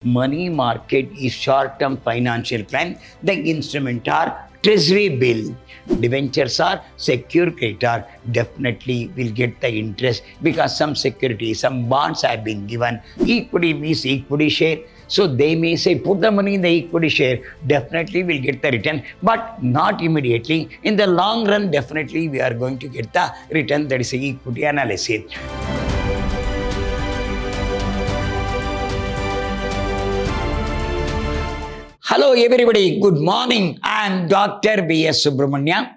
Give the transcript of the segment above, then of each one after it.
Money market is short-term financial plan. The instrument are treasury bill. Debentures are secure creditor. Definitely will get the interest because some security, some bonds have been given. Equity means equity share. So they may say put the money in the equity share. Definitely will get the return, but not immediately. In the long run, definitely we are going to get the return. That is the equity analysis. Hello everybody, good morning. I am Dr. B.S. Subramania,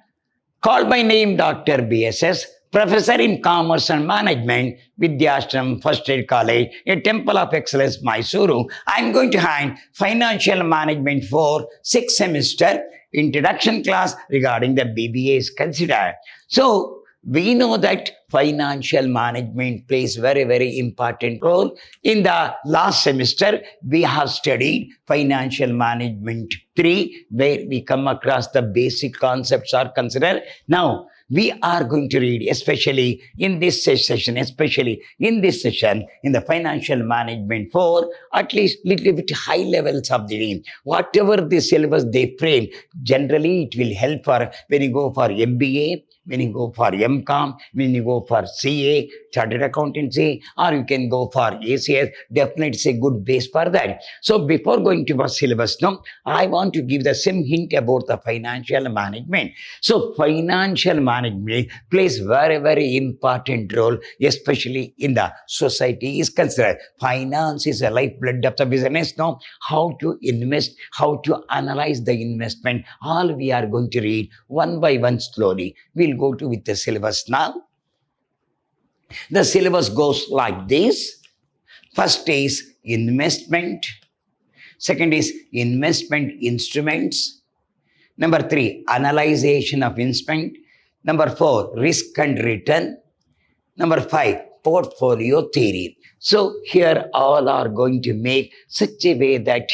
called by name Dr. B.S.S., Professor in Commerce and Management, Vidyashram First Aid College, a Temple of Excellence, Mysuru. I am going to hand Financial Management for 6th semester introduction class regarding the BBA is considered. So, we know that financial management plays very important role. In the last semester, we have studied financial management 3, where we come across the basic concepts are considered. Now, we are going to read, especially in this session, in the financial management 4, at least little bit high levels of the reading. Whatever the syllabus they frame, generally it will help for when you go for MBA, when you go for MCOM, when you go for CA, Chartered Accountancy, or you can go for ACS, definitely it's a good base for that. So before going to our syllabus now, I want to give the same hint about the financial management. So financial management plays very important role, especially in the society is considered. Finance is a lifeblood of the business now. How to invest, how to analyze the investment, all we are going to read one by one slowly. We'll go to with the syllabus now. The syllabus goes like this. First is investment. Second is investment instruments. Number 3, analyzation of investment. Number 4, risk and return. Number 5, portfolio theory. So here all are going to make such a way that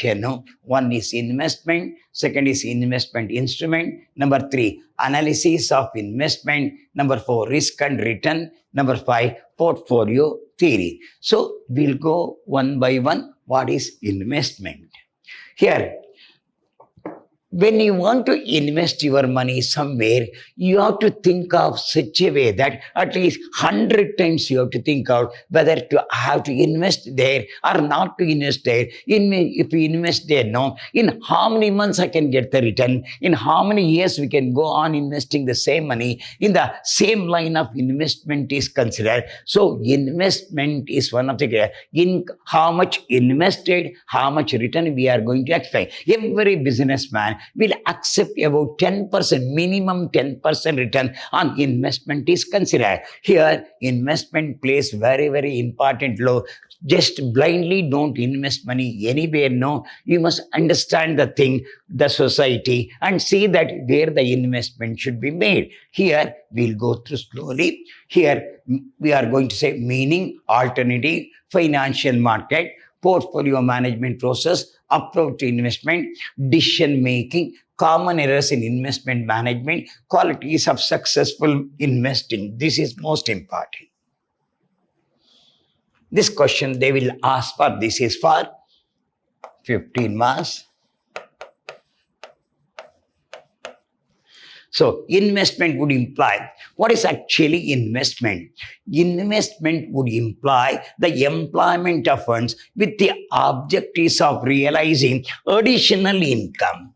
one is investment, second is investment instrument, number 3, analysis of investment, number 4, risk and return, number 5, portfolio theory. So we'll go one by one. What is investment? Here, when you want to invest your money somewhere, you have to think of such a way that at least 100 times you have to think out whether to have to invest there or not to invest there. If you invest there now, in how many months I can get the return? In how many years we can go on investing the same money in the same line of investment is considered. So investment is one of the in how much invested, how much return we are going to expect. Every businessman will accept about 10%, minimum 10% return on investment is considered. Here, investment plays very important role. Just blindly don't invest money anywhere. No, you must understand the thing, the society, and see that where the investment should be made. Here, we'll go through slowly. Here, we are going to say meaning, alternative, financial market, portfolio management process, approach to investment, decision making, common errors in investment management, qualities of successful investing. This is most important. This question they will ask for, this is for 15 marks. So investment would imply, what is actually investment? Investment would imply the employment of funds with the objectives of realizing additional income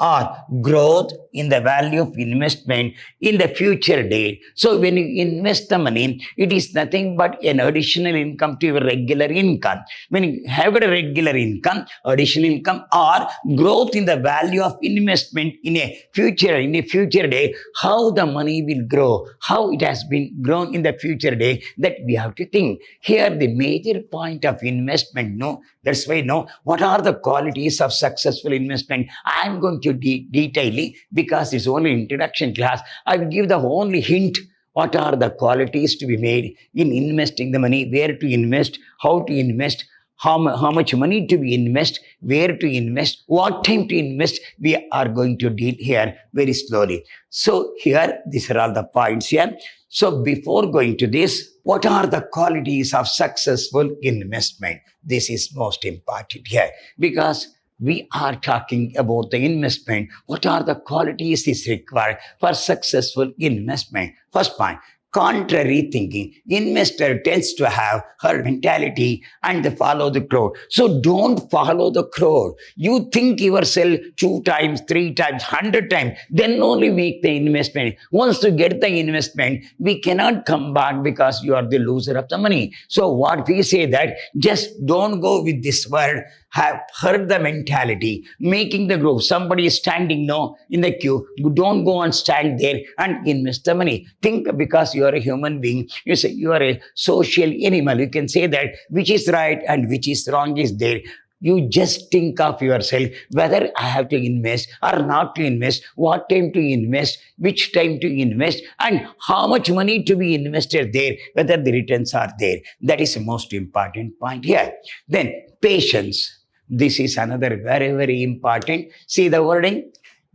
or growth in the value of investment in the future date. So when you invest the money, it is nothing but an additional income to your regular income. When you have got a regular income, additional income, or growth in the value of investment in a future day, how the money will grow, how it has been grown in the future day, that we have to think. Here the major point of investment, that's why what are the qualities of successful investment? I am going to detail because it's only introduction class. I will give the only hint. What are the qualities to be made in investing the money, where to invest, how to invest, how much money to be invest, where to invest, what time to invest, we are going to deal here very slowly. So here, these are all the points here. So before going to this, what are the qualities of successful investment? This is most important here because we are talking about the investment. What are the qualities is required for successful investment? First point, contrary thinking. Investor tends to have herd mentality and they follow the crowd. So don't follow the crowd. You think yourself 2 times, 3 times, 100 times, then only make the investment. Once you get the investment, we cannot come back because you are the loser of the money. So what we say that just don't go with this word, have heard the mentality, making the growth. Somebody is standing now in the queue. You don't go and stand there and invest the money. Think because you are a human being, you say you are a social animal. You can say that which is right and which is wrong is there. You just think of yourself whether I have to invest or not to invest, what time to invest, which time to invest, and how much money to be invested there, whether the returns are there. That is the most important point here. Then patience. This is another very, very important. See the wording?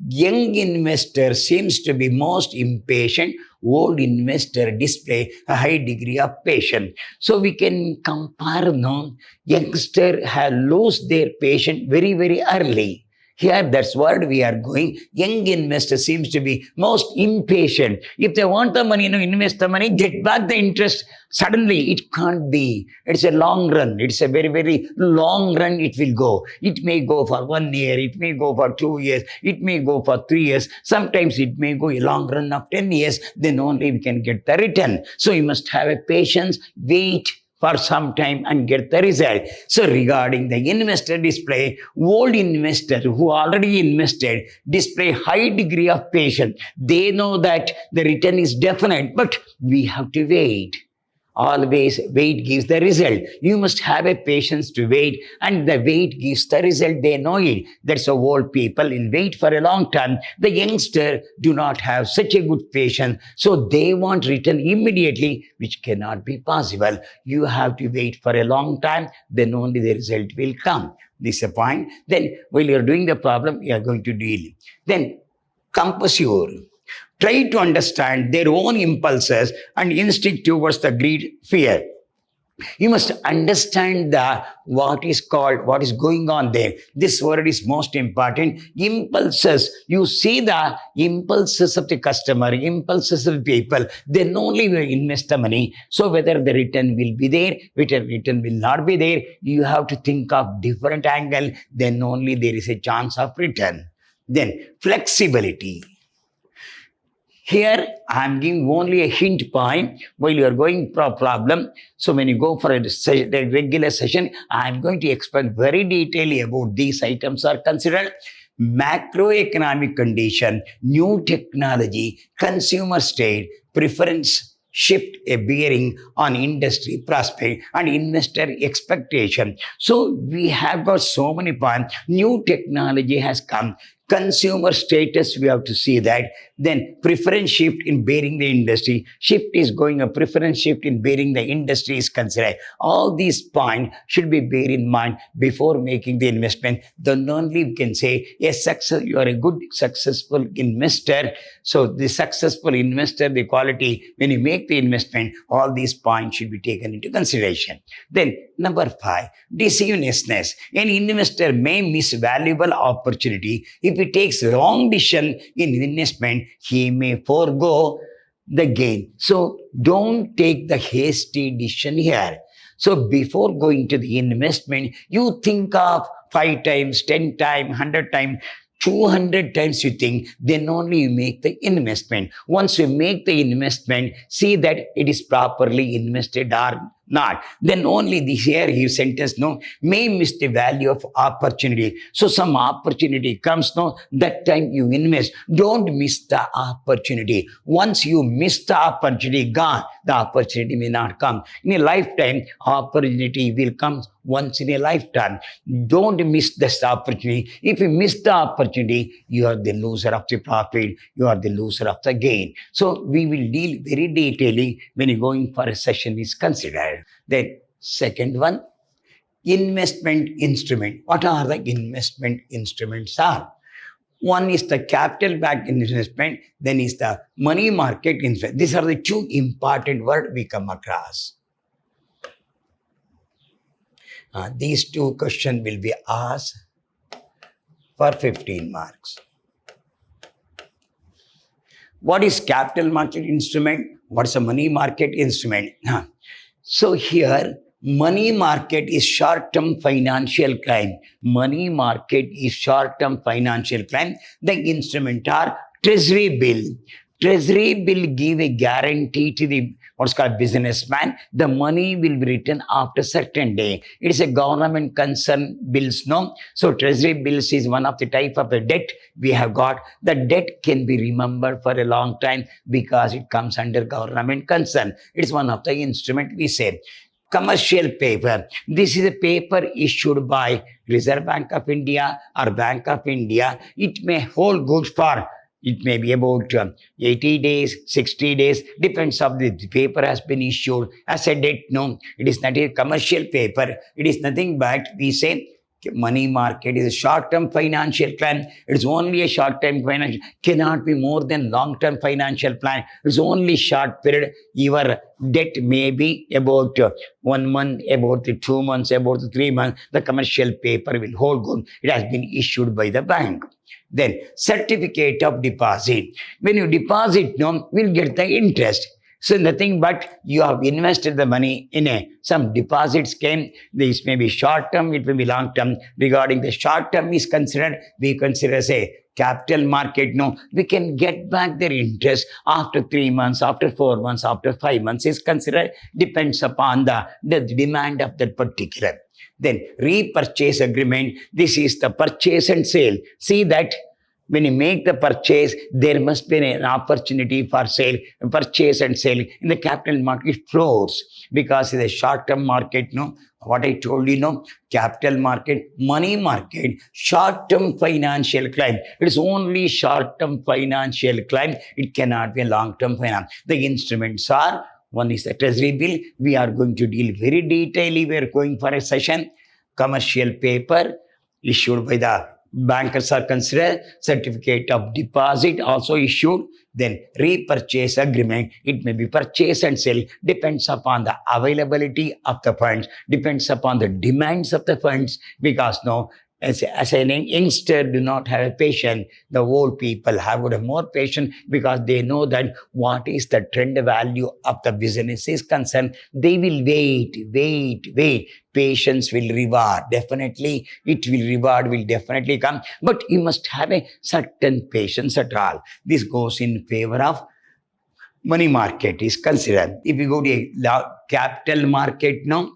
Young investor seems to be most impatient. Old investor display a high degree of patience. So we can compare now. Youngster have lost their patience very, very early. Here, that's what we are going. Young investor seems to be most impatient. If they want the money, invest the money, get back the interest. Suddenly, it can't be. It's a long run. It's a very, very long run it will go. It may go for 1 year. It may go for 2 years. It may go for 3 years. Sometimes it may go a long run of 10 years. Then only we can get the return. So you must have a patience, wait for some time and get the result. So regarding the investor display, old investor who already invested display high degree of patience. They know that the return is definite, but we have to wait. Always wait gives the result. You must have a patience to wait, and the wait gives the result. They know it. That's why old people will wait for a long time. The youngster do not have such a good patience, so they want return immediately, which cannot be possible. You have to wait for a long time, then only the result will come. This is a point. Then while you're doing the problem, you are going to deal. Then composure. Try to understand their own impulses and instinct towards the greed, fear. You must understand what is going on there. This word is most important. Impulses. You see the impulses of the customer, impulses of people. Then only you invest the money. So whether the return will be there, whether return will not be there, you have to think of different angle. Then only there is a chance of return. Then flexibility. Here, I am giving only a hint point while you are going for a problem. So when you go for a regular session, I am going to explain very detailedly about these items are considered. Macroeconomic condition, new technology, consumer state, preference, shift a bearing on industry prospect and investor expectation. So we have got so many points. New technology has come. Consumer status, we have to see that. Then preference shift in bearing the industry. Shift is going, a preference shift in bearing the industry is considered. All these points should be bear in mind before making the investment. Then only we can say, yes, you are a good, successful investor. So the successful investor, the quality, when you make the investment, all these points should be taken into consideration. Then number 5, dishonestness. An investor may miss valuable opportunity. If he takes wrong decision in investment, he may forego the gain. So don't take the hasty decision here. So before going to the investment, you think of 5 times, 10 times, 100 times, 200 times you think, then only you make the investment. Once you make the investment, see that it is properly invested or not. Then only this here you sentence no may miss the value of opportunity. So some opportunity comes no, that time you invest. Don't miss the opportunity. Once you miss the opportunity, gone. The opportunity may not come. In a lifetime, opportunity will come once in a lifetime. Don't miss this opportunity. If you miss the opportunity, you are the loser of the profit. You are the loser of the gain. So we will deal very detailedly when you're going for a session is considered. Then second one, investment instrument. What are the investment instruments are? One is the capital backed investment, then is the money market investment. These are the two important words we come across. These two questions will be asked for 15 marks. What is capital market instrument? What is a money market instrument? So here, money market is short-term financial crime. Money market is short-term financial crime. The instrument are treasury bill. Treasury bill give a guarantee to the what's called businessman. The money will be returned after certain day. It is a government concern bills, no? So treasury bills is one of the type of a debt we have got. The debt can be remembered for a long time because it comes under government concern. It's one of the instrument we say. Commercial paper. This is a paper issued by Reserve Bank of India or Bank of India. It may hold good for, it may be about 80 days, 60 days, depends on the paper has been issued as a debt. No, it is not a commercial paper. It is nothing but we say money market is a short-term financial plan. It's only a short-term financial, cannot be more than long-term financial plan. It's only short period. Your debt may be about 1 month, about 2 months, about 3 months. The commercial paper will hold good. It has been issued by the bank. Then certificate of deposit. When you deposit, no, we'll get the interest. So nothing but you have invested the money in some deposit scheme. This may be short term, it may be long term. Regarding the short term is considered, we consider as a capital market. No, we can get back their interest after 3 months, after 4 months, after 5 months is considered, depends upon the demand of that particular. Then repurchase agreement. This is the purchase and sale. See that when you make the purchase, there must be an opportunity for sale, purchase and sale. In the capital market, it flows because it's a short-term market, no? What I told you, no? Capital market, money market, short-term financial crime. It is only short-term financial crime. It cannot be a long-term finance. The instruments are, one is the treasury bill. We are going to deal very detailedly. We are going for a session. Commercial paper issued by the bankers are considered. Certificate of deposit also issued. Then repurchase agreement. It may be purchase and sell. Depends upon the availability of the funds. Depends upon the demands of the funds. Because no, as a youngster do not have a patience, the old people have more patience because they know that what is the trend value of the business is concerned. They will wait. Patience will reward. Definitely, it will reward, will definitely come. But you must have a certain patience at all. This goes in favor of money market is considered. If you go to a capital market now,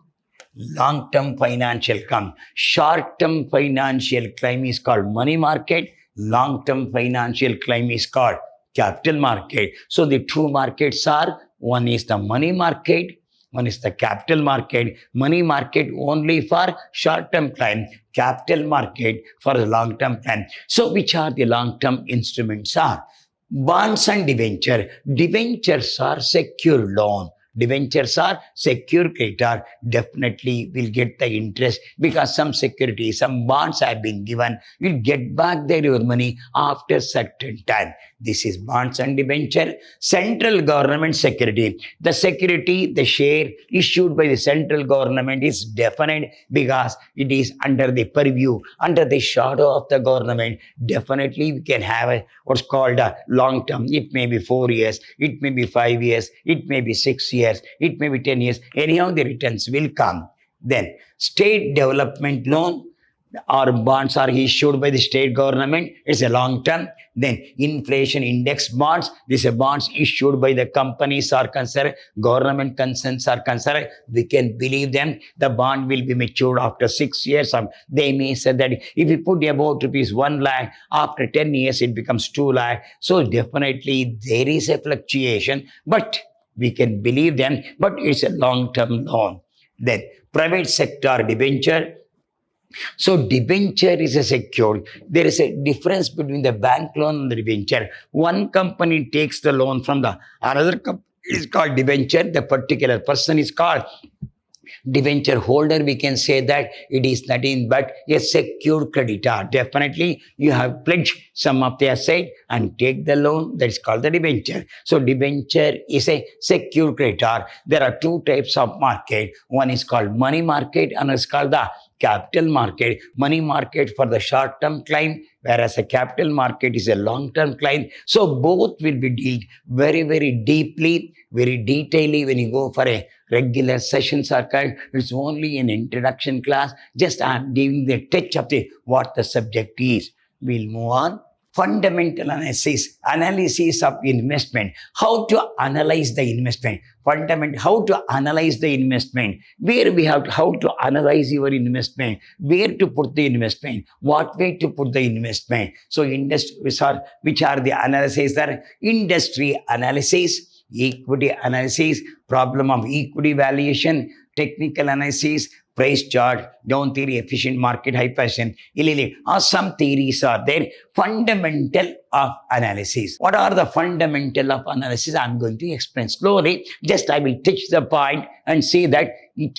long-term financial crime. Short-term financial crime is called money market. Long-term financial crime is called capital market. So the two markets are, one is the money market, one is the capital market. Money market only for short-term crime. Capital market for the long-term crime. So which are the long-term instruments are? Bonds and debenture. Debentures are secure loan. Debentures are secure creditor, definitely will get the interest because some security, some bonds have been given, will get back your money after certain time. This is bonds and debenture. Central government security. The security, the share issued by the central government is definite because it is under the purview, under the shadow of the government. Definitely we can have what's called a long term. It may be 4 years, it may be 5 years, it may be 6 years, it may be 10 years. Anyhow, the returns will come. Then state development loan or bonds are issued by the state government. It's a long term. Then inflation index bonds. These are bonds issued by the companies are concerned. Government concerns are concerned. We can believe them. The bond will be matured after 6 years. They may say that if you put about rupees 1 lakh, after 10 years it becomes 2 lakh. So definitely there is a fluctuation, but we can believe them. But it's a long-term loan. Then private sector debenture. So debenture is a secured. There is a difference between the bank loan and the debenture. One company takes the loan from the another company. It is called debenture. The particular person is called Debenture holder, we can say that it is nothing but a secured creditor. Definitely, you have pledged some of the asset and take the loan. That is called the debenture. So, debenture is a secured creditor. There are two types of market. One is called money market, and is called the capital market. Money market for the short-term client, whereas a capital market is a long-term client. So both will be dealt very, very deeply, very detailedly when you go for a regular session circle. It's only an introduction class. Just I'm giving the touch of the what the subject is. We'll move on. Fundamental analysis of investment. How to analyze the investment. How to analyze the investment. Where we have how to analyze your investment. Where to put the investment. What way to put the investment. So which are the analyses? Are industry analysis, equity analysis, problem of equity valuation, technical analysis, price chart, down theory, efficient market, hypersion, or some theories are there. Fundamental of analysis. What are the fundamental of analysis? I'm going to explain slowly. Just I will touch the point and say that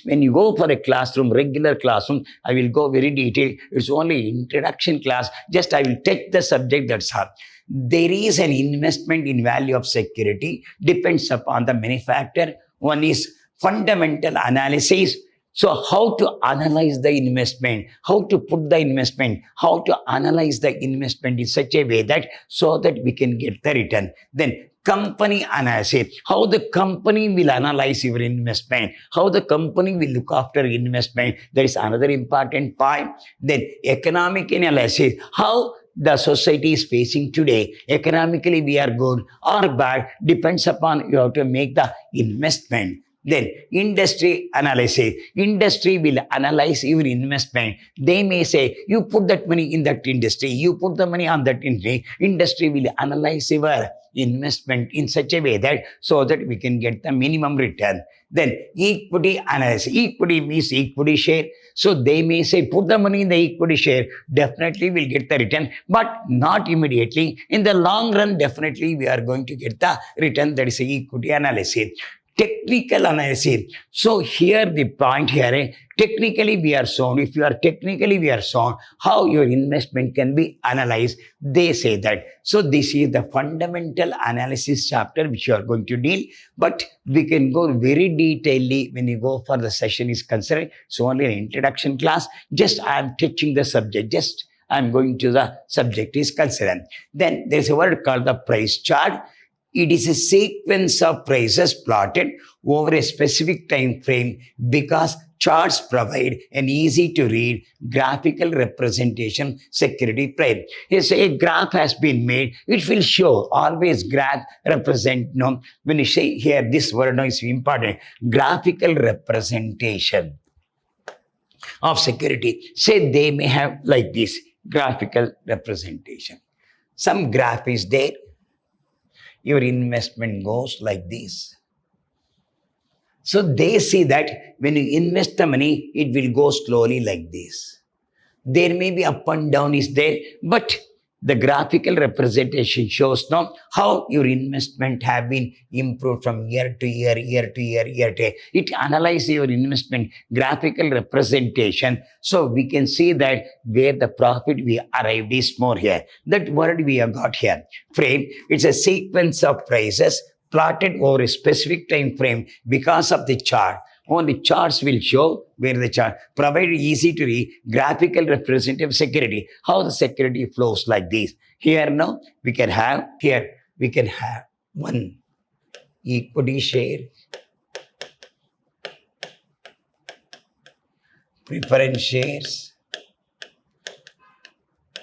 when you go for a classroom, regular classroom, I will go very detailed. It's only introduction class. Just I will touch the subject, that's all. There is an investment in value of security, depends upon the many factors. One is fundamental analysis. So how to analyze the investment, how to put the investment, how to analyze the investment in such a way that so that we can get the return. Then company analysis, how the company will analyze your investment, how the company will look after investment. That is another important point. Then economic analysis, how the society is facing today. Economically, we are good or bad, depends upon you have to make the investment. Then industry analysis. Industry will analyze your investment. They may say, you put that money in that industry, you put the money on that industry. Industry will analyze your investment in such a way that so that we can get the minimum return. Then equity analysis. Equity means equity share. So they may say, put the money in the equity share, definitely we'll get the return, but not immediately. In the long run, definitely we are going to get the return. That is equity analysis. Technical analysis. So here the point here, technically we are shown, if you are technically we are shown how your investment can be analyzed. They say that. So this is the fundamental analysis chapter which you are going to deal, but we can go very detailedly when you go for the session is concerned. So only an introduction class. Just I am teaching the subject. Just I am going to the subject is concerned. Then there is a word called the price chart. It is a sequence of prices plotted over a specific time frame because charts provide an easy to read graphical representation security price. Yes, a graph has been made. It will show always graph represent. No, when you say here this word is important. Graphical representation of security. Say they may have like this graphical representation. Some graph is there. Your investment goes like this. So they see that when you invest the money, it will go slowly like this. There may be up and down is there, but the graphical representation shows now how your investment have been improved from year to year, year to year, year to year. It analyzes your investment graphical representation. So we can see that where the profit we arrived is more here. That word we have got here. Frame, it's a sequence of prices plotted over a specific time frame because of the chart. Only charts will show where the chart provide easy to read graphical representative security. How the security flows like this. Here now we can have one equity share, preference shares,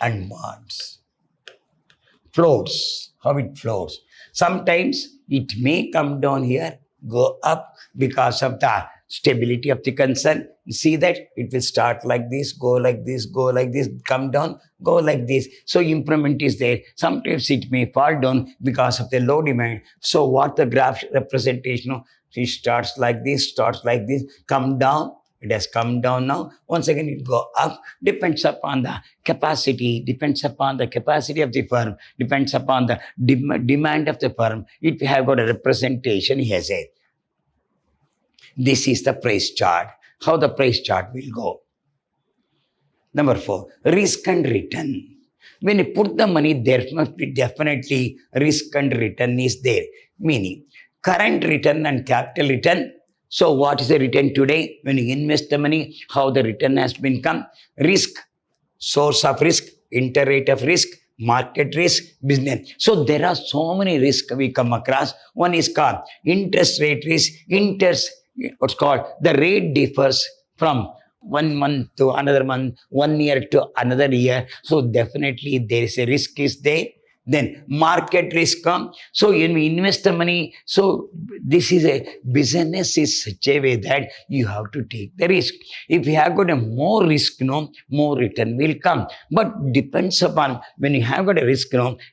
and bonds. Floats. How it flows. Sometimes it may come down here, go up because of the stability of the concern. You see that it will start like this, go like this, go like this, come down, go like this. So improvement is there. Sometimes it may fall down because of the low demand. So what the graph representation, it starts like this, come down. It has come down now. Once again, it go up. Depends upon the capacity, depends upon the capacity of the firm, depends upon the demand of the firm. It have got a representation, he has said. This is the price chart. how the price chart will go. Number 4, risk and return. When you put the money, there must be definitely risk and return is there. Meaning, current return and capital return. So what is the return today? When you invest the money, how the return has been come? Risk, source of risk, interest rate of risk, market risk, business. So there are so many risks we come across. One is called interest rate risk. What's called the rate differs from 1 month to another month, 1 year to another year. So definitely there is a risk is there. Then market risk come. So when we invest the money, so this is a business is such a way that you have to take the risk. If you have got a more risk, more return will come. But depends upon when you have got a risk,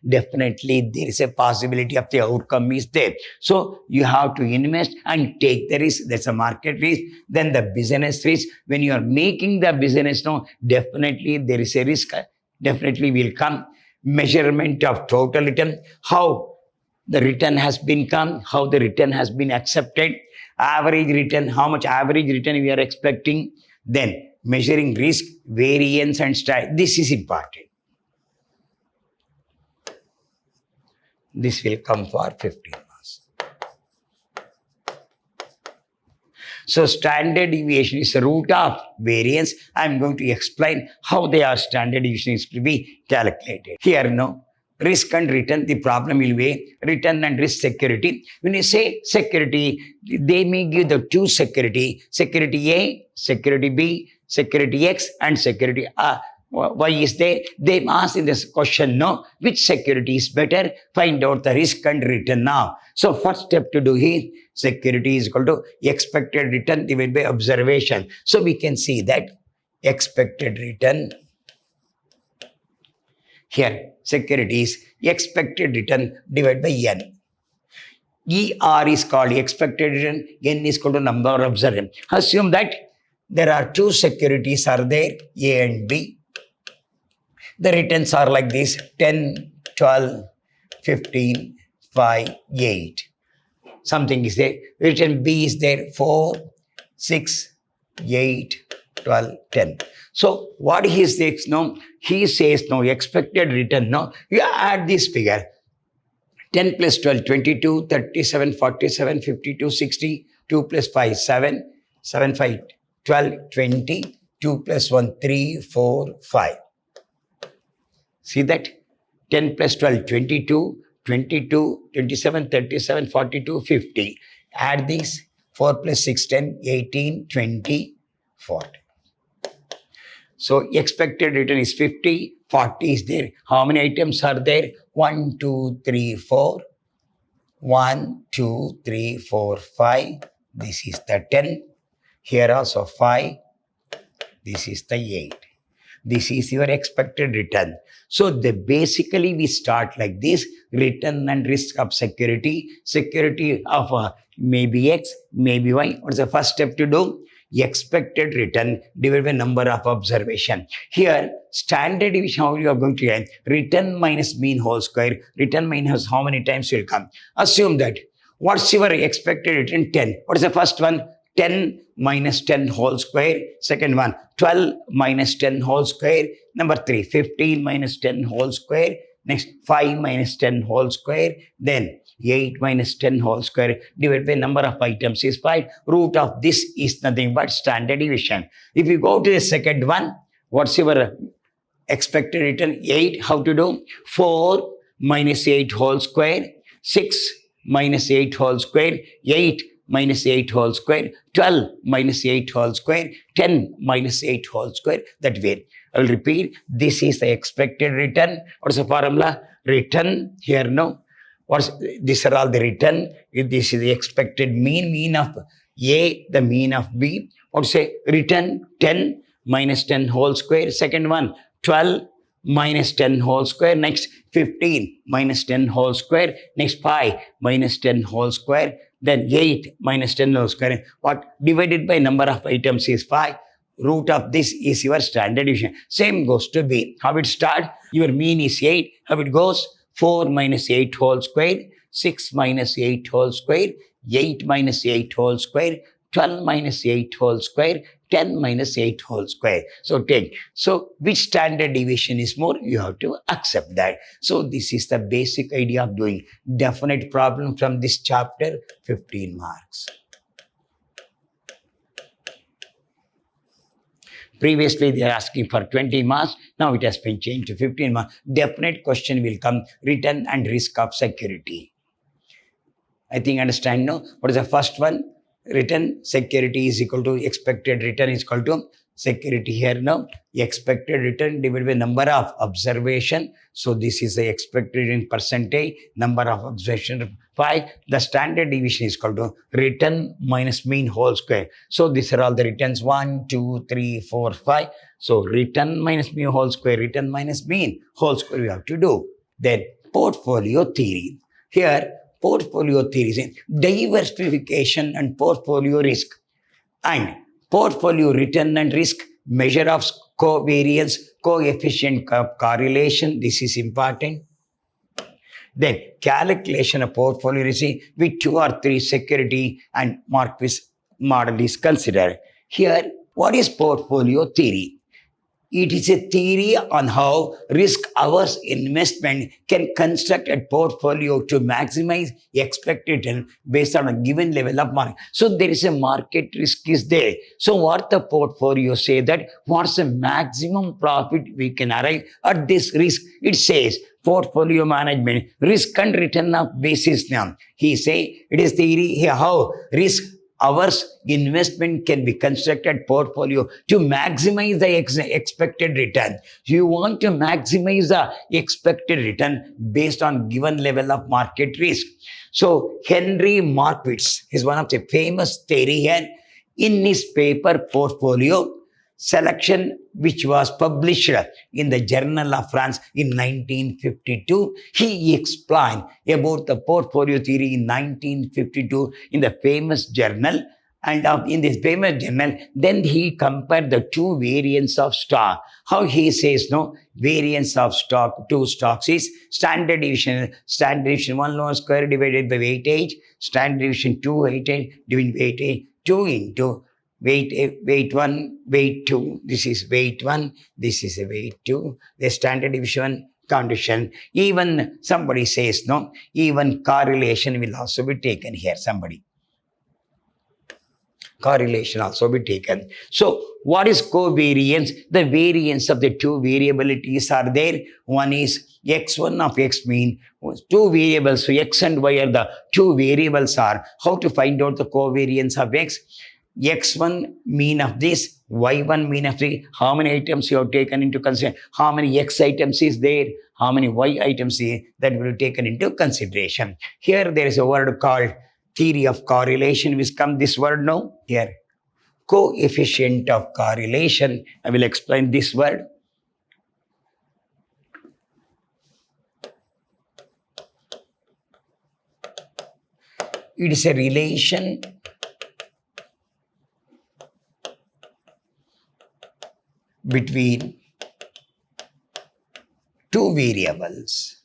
definitely there is a possibility of the outcome is there. So you have to invest and take the risk. That's a market risk. Then the business risk. When you are making the business, definitely there is a risk. Definitely will come. Measurement of total return, how the return has been come, how the return has been accepted, average return, how much average return we are expecting, then measuring risk, variance and style. This is important. This will come for 15 marks. So standard deviation is the root of variance. I am going to explain how they are standard deviations to be calculated. Here, risk and return, the problem will be return and risk security. When you say security, they may give the two security A, security B, security X and security A. Why is there? They ask in this question, which security is better? Find out the risk and return now. So first step to do is security is equal to expected return divided by observation. So we can see that expected return. Here, security is expected return divided by N. ER is called expected return, N is called to number of observation. Assume that there are two securities are there, A and B. The returns are like this, 10, 12, 15, 5, 8. Something is there. Return B is there, 4, 6, 8, 12, 10. So what he says now, he says now expected return now, you add this figure. 10 plus 12, 22, 37, 47, 52, 60, 2 plus 5, 7, 7, 5, 12, 20, 2 plus 1, 3, 4, 5. See that? 10 plus 12, 22, 22, 27, 37, 42, 50. Add these. 4 plus 6, 10, 18, 20, 40. So expected return is 50, 40 is there. How many items are there? 1, 2, 3, 4. 1, 2, 3, 4, 5. This is the 10. Here also 5. This is the 8. This is your expected return. So basically we start like this, return and risk of security. Security of maybe X, maybe Y. What's the first step to do? Expected return divided by number of observation. Here, standard deviation, how you are going to get return minus mean whole square. Return minus how many times will come. Assume that what's your expected return? 10. What is the first one? 10 minus 10 whole square. Second one, 12 minus 10 whole square. Number 3, 15 minus 10 whole square. Next, 5 minus 10 whole square. Then 8 minus 10 whole square divided by number of items is 5. Root of this is nothing but standard deviation. If you go to the second one, what's your expected return? 8. How to do? 4 minus 8 whole square. 6 minus 8 whole square. 8 minus 8 whole square, 12 minus 8 whole square, 10 minus 8 whole square. That way, I will repeat. This is the expected return. What's the formula? Return here now. These are all the return. This is the expected mean of A, the mean of B. What's say return? 10 minus 10 whole square. Second one, 12 minus 10 whole square. Next, 15 minus 10 whole square. Next, 5 minus 10 whole square. Then 8 minus 10 whole square. What? Divided by number of items is 5. Root of this is your standard deviation. Same goes to B. How it start? Your mean is 8. How it goes? 4 minus 8 whole square. 6 minus 8 whole square. 8 minus 8 whole square. 12 minus 8 whole square, 10 minus 8 whole square. So take. So which standard deviation is more? You have to accept that. So this is the basic idea of doing definite problem from this chapter, 15 marks. Previously, they are asking for 20 marks. Now it has been changed to 15 marks. Definite question will come, return and risk of security. I think understand, no? What is the first one? Return security is equal to expected return is equal to security here now. Expected return divided by number of observation. So this is the expected in percentage, number of observation 5. The standard deviation is equal to return minus mean whole square. So these are all the returns 1, 2, 3, 4, 5. So return minus mean whole square, return minus mean whole square we have to do. Then portfolio theory. Here portfolio theory is diversification and portfolio risk. And portfolio return and risk, measure of covariance, coefficient of correlation. This is important. Then calculation of portfolio risk with 2 or 3 security and Marquis model is considered. Here, what is portfolio theory? It is a theory on how risk-averse investment can construct a portfolio to maximize expected return based on a given level of market. So there is a market risk is there. So what the portfolio say that what's the maximum profit we can arrive at this risk? It says portfolio management, risk and return of basis now. He say it is theory here how risk averse investment can be constructed portfolio to maximize the expected return. You want to maximize the expected return based on given level of market risk. So Henry Markowitz is one of the famous theory here. In his paper Portfolio Selection, which was published in the Journal of France in 1952, he explained about the portfolio theory in 1952 in the famous journal. And in this famous journal, then he compared the two variants of stock. How he says, no, variance of stock, two stocks is standard deviation 1 lower square divided by weightage, standard deviation 2 weightage divided by weightage 2 into weight 1, weight 2. This is weight 1, this is a weight 2. The standard deviation condition. Even somebody says, no, even correlation will also be taken here. Correlation also be taken. So what is covariance? The variance of the two variabilities are there. One is x1 of x mean, two variables. So x and y are the two variables are. How to find out the covariance of x? X1 mean of this, Y1 mean of the, how many items you have taken into consideration, how many X items is there, how many Y items is that will be taken into consideration. Here there is a word called theory of correlation, which come this word now, here, coefficient of correlation. I will explain this word. It is a relation between two variables.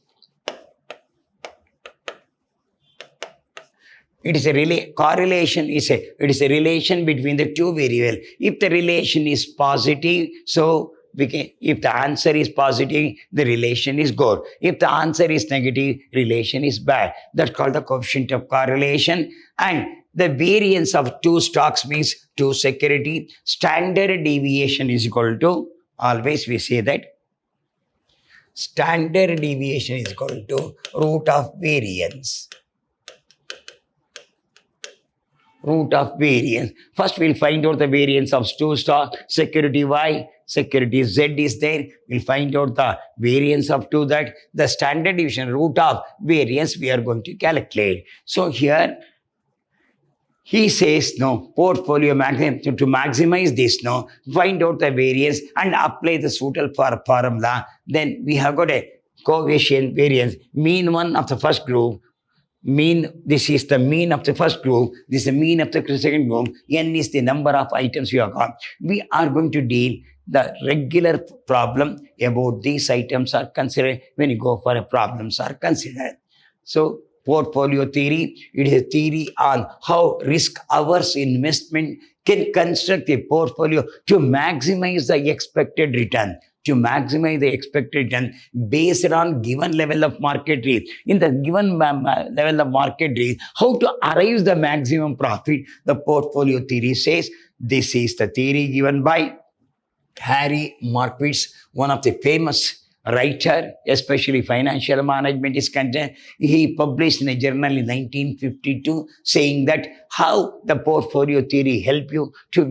It is a correlation is it is a relation between the two variables. If the relation is positive, so if the answer is positive, the relation is good. If the answer is negative, relation is bad. That's called the coefficient of correlation. And the variance of two stocks means two security. Standard deviation is equal to, always we say that, standard deviation is equal to root of variance. Root of variance. First we'll find out the variance of two stocks. Security Y, security Z is there. We'll find out the variance of two that. The standard deviation, root of variance we are going to calculate. So here, he says, no, portfolio maximum, to maximize this, no, find out the variance and apply the suitable formula. Then we have got a coefficient variance, mean one of the first group, mean, this is the mean of the first group, this is the mean of the second group, n is the number of items we have got. We are going to deal the regular problem about these items are considered when you go for a problems are considered. So portfolio theory. It is a theory on how risk-averse investment can construct a portfolio to maximize the expected return. To maximize the expected return based on given level of market risk. In the given level of market risk, how to arrive the maximum profit? The portfolio theory says this is the theory given by Harry Markowitz, one of the famous writer, especially financial management is concerned. He published in a journal in 1952 saying that how the portfolio theory help you to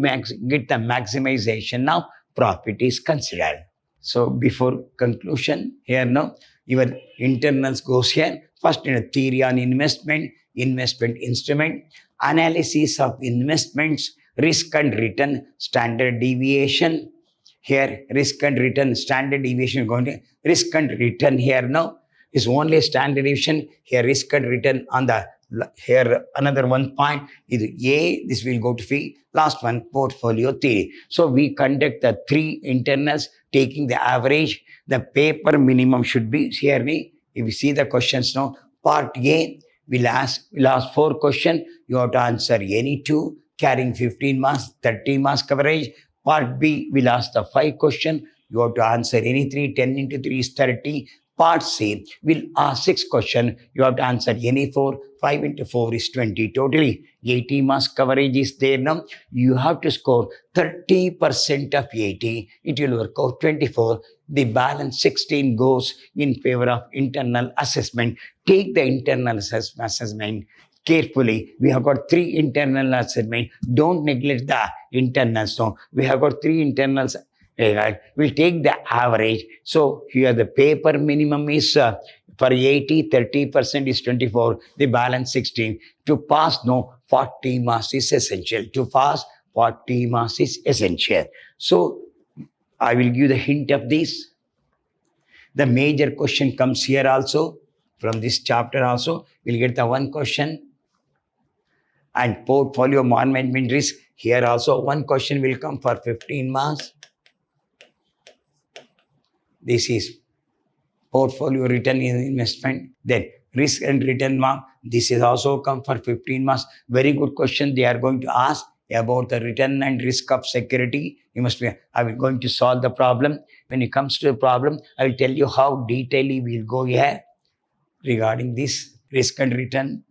get the maximization of profit is considered. So before conclusion, here now your internals goes here. First in a theory on investment, investment instrument, analysis of investments, risk and return, standard deviation. Here risk and return, standard deviation going to risk and return here now is only a standard deviation. Here risk and return on the here another one point is A, this will go to B. Last one, portfolio theory. So we conduct the three internals taking the average. The paper minimum should be here. If you see the questions now, part A will ask 4 questions. You have to answer any 2, carrying 15 marks, 30 marks coverage. Part B will ask the 5 questions. You have to answer any 3, 10 into 3 is 30. Part C will ask 6 questions. You have to answer any 4, 5 into 4 is 20. Totally 80 marks coverage is there now. You have to score 30% of 80. It will work out 24. The balance 16 goes in favor of internal assessment. Take the internal assessment carefully. We have got 3 internal assessment. Don't neglect the internals. So we have got 3 internals. We'll take the average. So here the paper minimum is for 80, 30% is 24. The balance 16. To pass, 40 marks is essential. To pass, 40 marks is essential. So I will give the hint of this. The major question comes here also. From this chapter also, we'll get the 1 question. And portfolio management risk, here also 1 question will come for 15 marks. This is portfolio return in investment. Then risk and return mark. This is also come for 15 marks. Very good question they are going to ask about the return and risk of security. You must be, I will going to solve the problem. When it comes to the problem, I will tell you how detailedly we will go here regarding this risk and return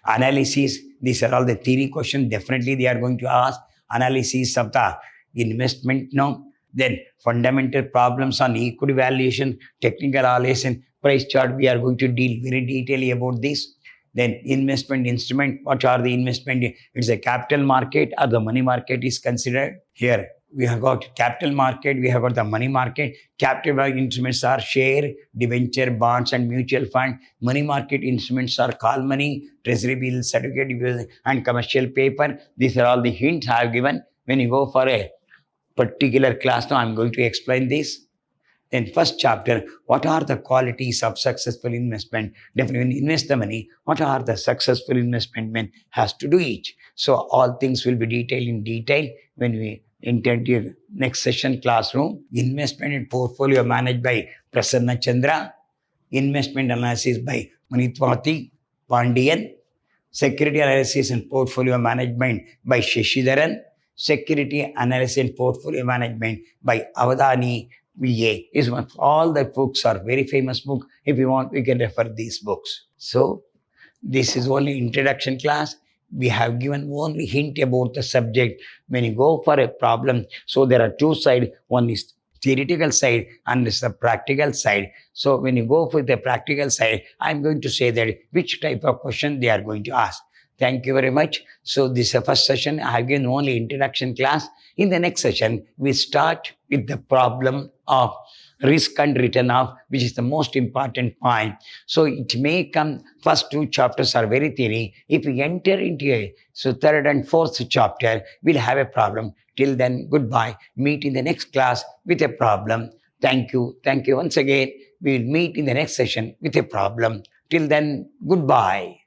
analysis. These are all the theory questions. Definitely they are going to ask analysis of the investment now. Then fundamental problems on equity valuation, technical analysis, price chart. We are going to deal very detailedly about this. Then investment instrument. What are the investment? It's a capital market or the money market is considered. Here we have got capital market. We have got the money market. Capital instruments are share, debenture, bonds and mutual fund. Money market instruments are call money, treasury bills, certificate and commercial paper. These are all the hints I have given. When you go for a particular class now, I'm going to explain this. Then first chapter, what are the qualities of successful investment? Definitely when you invest the money, what are the successful investment men has to do each. So all things will be detailed in detail when we enter your next session classroom. Investment and portfolio managed by Prasanna Chandra. Investment analysis by Manitwati Pandian. Security analysis and portfolio management by Shashidharan. Security analysis and portfolio management by Avadani VA is one. All the books are very famous book. If you want, we can refer these books. So this is only introduction class. We have given only hint about the subject. When you go for a problem, so there are 2 sides. One is theoretical side and this is the practical side. So when you go for the practical side, I'm going to say that which type of question they are going to ask. Thank you very much. So this is the first session. I have given only introduction class. In the next session, we start with the problem of risk and return of, which is the most important point. So it may come, first 2 chapters are very theory. If we enter into a, so 3rd and 4th chapter, we'll have a problem. Till then, goodbye. Meet in the next class with a problem. Thank you. Thank you once again. We will meet in the next session with a problem. Till then, goodbye.